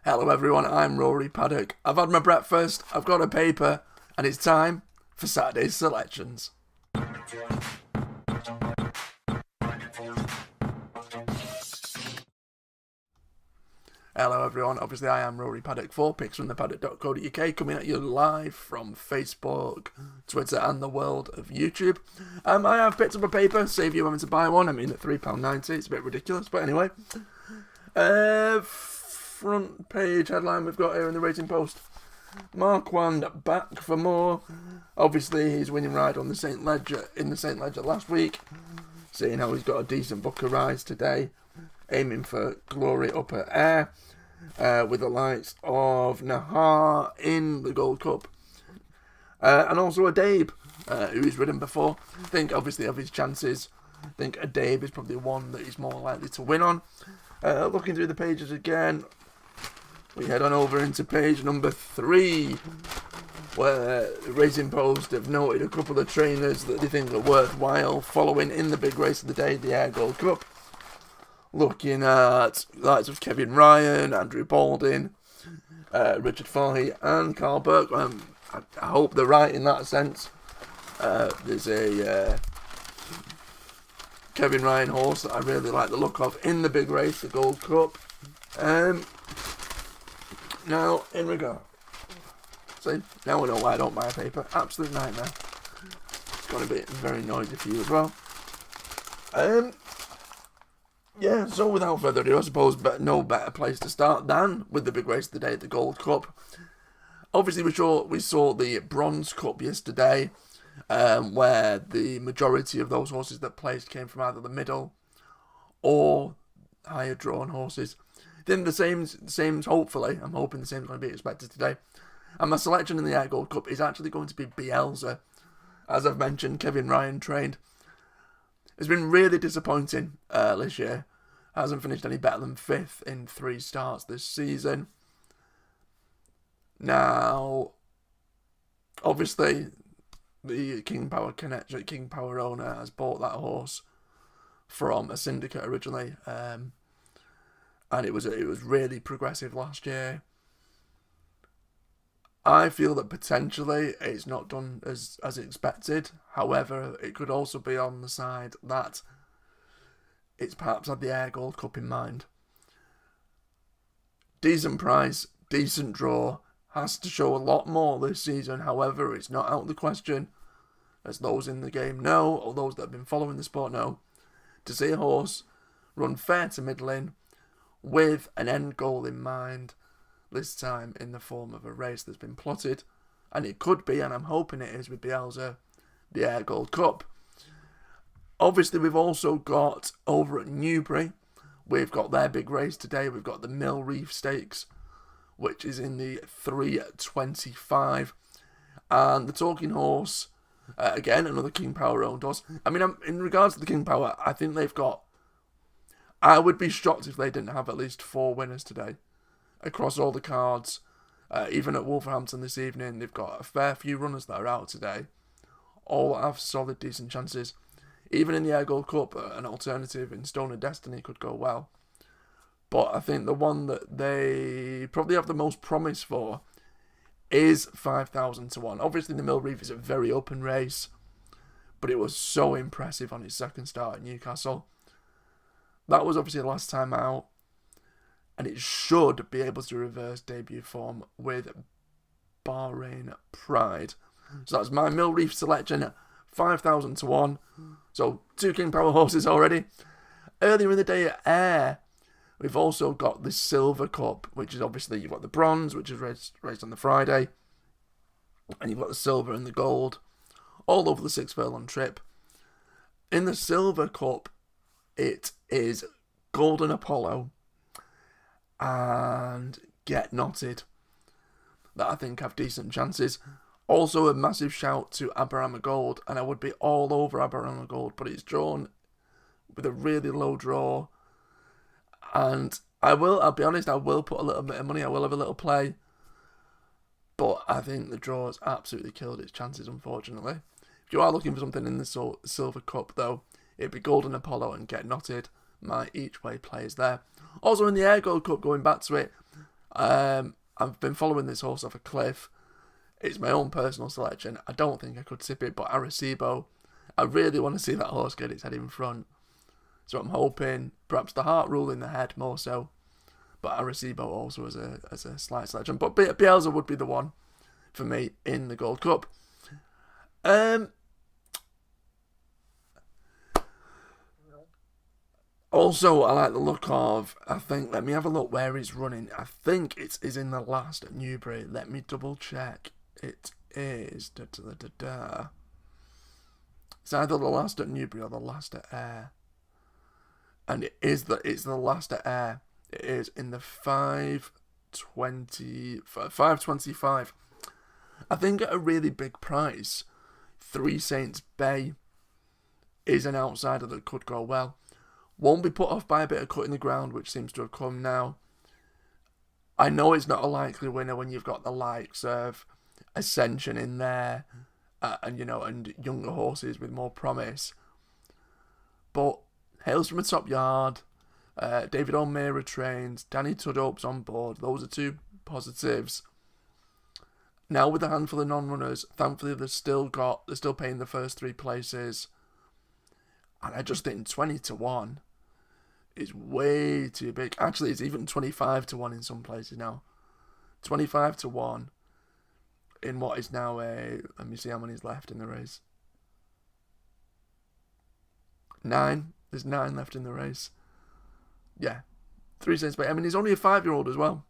Hello everyone, I'm Rory Paddock. I've had my breakfast, I've got a paper, and it's time for Saturday's selections. Hello everyone, obviously I am Rory Paddock, 4 picks from the paddock.co.uk, coming at you live from Facebook, Twitter and the world of YouTube. I have picked up a paper, save you having to buy one. I mean at £3.90, it's a bit ridiculous, but anyway. Front page headline we've got here in the Racing Post. Marquand back for more. Obviously his winning ride on the St. Ledger last week, seeing how he's got a decent Booker rise today, aiming for glory upper air, with the likes of Nahar in the Gold Cup, and also a Dabe, who he's ridden before. I think obviously of his chances, I think a Dabe is probably one that he's more likely to win on. Looking through the pages again, we head on over into page number 3, where the Racing Post have noted a couple of trainers that they think are worthwhile following in the big race of the day, the Air Gold Cup. Looking at the likes of Kevin Ryan, Andrew Balding, Richard Fahey and Carl Burke. I hope they're right in that sense. There's a Kevin Ryan horse that I really like the look of in the big race, the Gold Cup. Now, in regard... See, now we know why I don't buy a paper. Absolute nightmare. It's going to be very noisy for you as well. Yeah, so without further ado, I suppose no better place to start than with the big race of the day, the Gold Cup. Obviously, we saw the Bronze Cup yesterday, where the majority of those horses that placed came from either the middle or higher drawn horses. Then the same, hopefully, I'm hoping the same is going to be expected today. And my selection in the Air Gold Cup is actually going to be Bielsa. As I've mentioned, Kevin Ryan trained. It's been really disappointing this year. Hasn't finished any better than 5th in 3 starts this season. Now, obviously, the King Power connection, King Power owner has bought that horse from a syndicate originally, and it was really progressive last year. I feel that potentially it's not done as expected. However, it could also be on the side that it's perhaps had the Air Gold Cup in mind. Decent price, decent draw, has to show a lot more this season. However, it's not out of the question, as those in the game know, or those that have been following the sport know, to see a horse run fair to middling with an end goal in mind, this time in the form of a race that's been plotted, and it could be, and I'm hoping it is with Bielsa, the Air Gold Cup. Obviously, we've also got over at Newbury, we've got their big race today. We've got the Reef Stakes, which is in the 3:25, and the Talking Horse, again another King Power owned horse. I mean, in regards to the King Power, I think they've got. I would be shocked if they didn't have at least 4 winners today across all the cards. Even at Wolverhampton this evening, they've got a fair few runners that are out today, all have solid, decent chances. Even in the Air Gold Cup, an alternative in Stone of Destiny could go well. But I think the one that they probably have the most promise for is 5,000 to 1. Obviously, the Reef is a very open race, but it was so impressive on its second start at Newcastle. That was obviously the last time out, and it should be able to reverse debut form with Bahrain Pride. So that's my Reef selection, 5,000 to 1. So 2 King Power horses already. Earlier in the day at Ayr, we've also got the Silver Cup, which is obviously, you've got the bronze, which is raced on the Friday, and you've got the silver and the gold, all over the 6 furlong trip. In the Silver Cup, it is Golden Apollo and Get Knotted that I think have decent chances. Also a massive shout to Aberama Gold, and I would be all over Aberama Gold, but it's drawn with a really low draw. And I'll be honest, I will put a little bit of money, I will have a little play. But I think the draw has absolutely killed its chances, unfortunately. If you are looking for something in the Silver Cup, though, it'd be Golden Apollo and Get Knotted. My each way plays there. Also in the Air Gold Cup, going back to it, I've been following this horse off a cliff. It's my own personal selection. I don't think I could tip it, but Arecibo, I really want to see that horse get its head in front. So I'm hoping perhaps the heart ruling the head more so, but Arecibo also as a slight selection. But Bielsa would be the one for me in the Gold Cup. Also, I like the look of, let me have a look where he's running. I think it is in the last at Newbury. Let me double check. It is. It's either the last at Newbury or the last at Ayr. And it's the last at Ayr. It is in the 525. I think at a really big price, 3 Saints Bay is an outsider that could go well. Won't be put off by a bit of cut in the ground, which seems to have come now. I know it's not a likely winner when you've got the likes of Ascension in there, and younger horses with more promise. But hails from a top yard. David O'Meara trains. Danny Tudhope's on board. Those are 2 positives. Now with a handful of non-runners, thankfully they're still paying the first 3 places. And I just think 20-1 is way too big. Actually, it's even 25-1 in some places now. 25-1 in what is now let me see how many's left in the race. 9. There's 9 left in the race. Yeah. 3 Saints Bay. I mean, he's only a 5-year-old as well.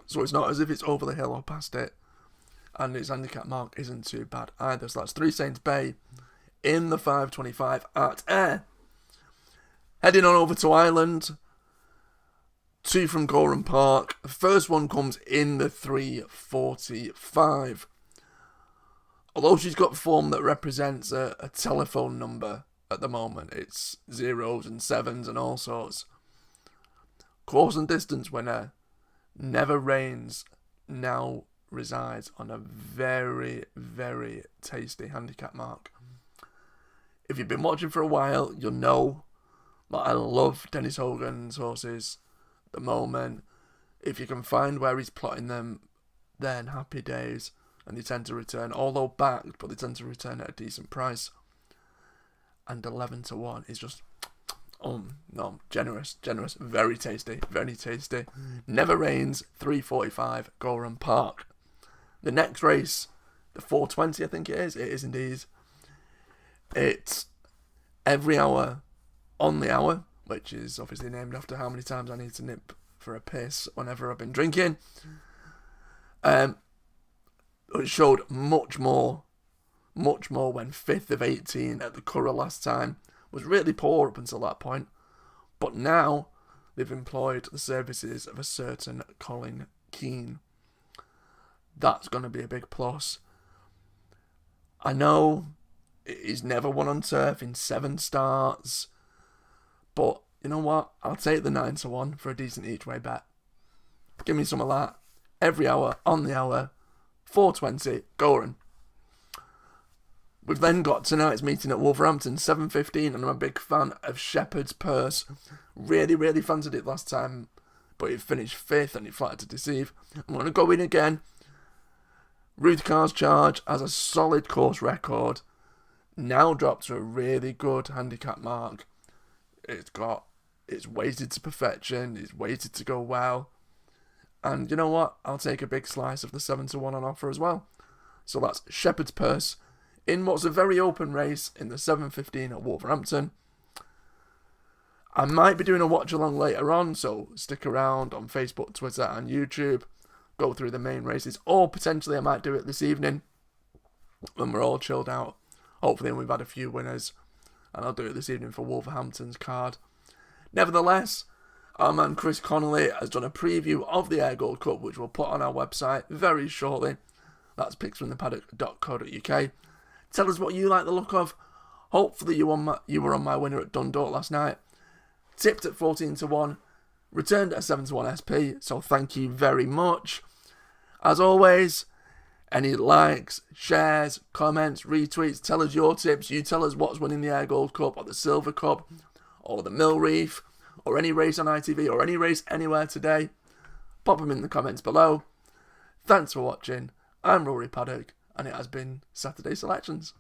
So it's not as if it's over the hill or past it. And his handicap mark isn't too bad either. So that's 3 Saints Bay in the 525 at Ayr. Heading on over to Ireland. 2 from Gorham Park. The first one comes in the 345. Although she's got form that represents a telephone number at the moment. It's 0s and 7s and all sorts. Course and distance winner. Never Rains now resides on a very, very tasty handicap mark. If you've been watching for a while, you'll know that I love Dennis Hogan's horses at the moment. If you can find where he's plotting them, then happy days. And they tend to return, although backed, but they tend to return at a decent price. And 11-1 is just, generous, very tasty, very tasty. Never Rains, 345, Gorham Park. The next race, the 420, I think it is indeed. It's every hour on the hour, which is obviously named after how many times I need to nip for a piss whenever I've been drinking. It showed much more when 5th of 18 at the Curragh last time was really poor up until that point. But now they've employed the services of a certain Colin Keane. That's going to be a big plus. I know he's never won on turf in 7 starts, but you know what? I'll take the 9-1 for a decent each way bet. Give me some of that. Every hour, on the hour, 420, Goran. We've then got tonight's meeting at Wolverhampton, 7:15, and I'm a big fan of Shepherd's Purse. Really, really fancied it last time, but it finished 5th and it flattered to deceive. I'm going to go in again. Ruth Carr's Charge has a solid course record. Now dropped to a really good handicap mark. It's weighted to perfection. It's weighted to go well. And you know what? I'll take a big slice of the 7-1 on offer as well. So that's Shepherd's Purse in what's a very open race in the 7:15 at Wolverhampton. I might be doing a watch along later on, so stick around on Facebook, Twitter and YouTube. Go through the main races, or potentially I might do it this evening when we're all chilled out. Hopefully we've had a few winners, and I'll do it this evening for Wolverhampton's card. Nevertheless, our man Chris Connolly has done a preview of the Ayr Gold Cup, which we'll put on our website very shortly. That's picksfromthepaddock.co.uk. Tell us what you like the look of. Hopefully you were on my winner at Dundalk last night. Tipped at 14-1. Returned at a 7-1 SP. So thank you very much. As always, any likes, shares, comments, retweets, tell us your tips. You tell us what's winning the Ayr Gold Cup or the Silver Cup or the Mill Reef or any race on ITV or any race anywhere today. pop them in the comments below. Thanks for watching. I'm Rory Paddock, and it has been Saturday Selections.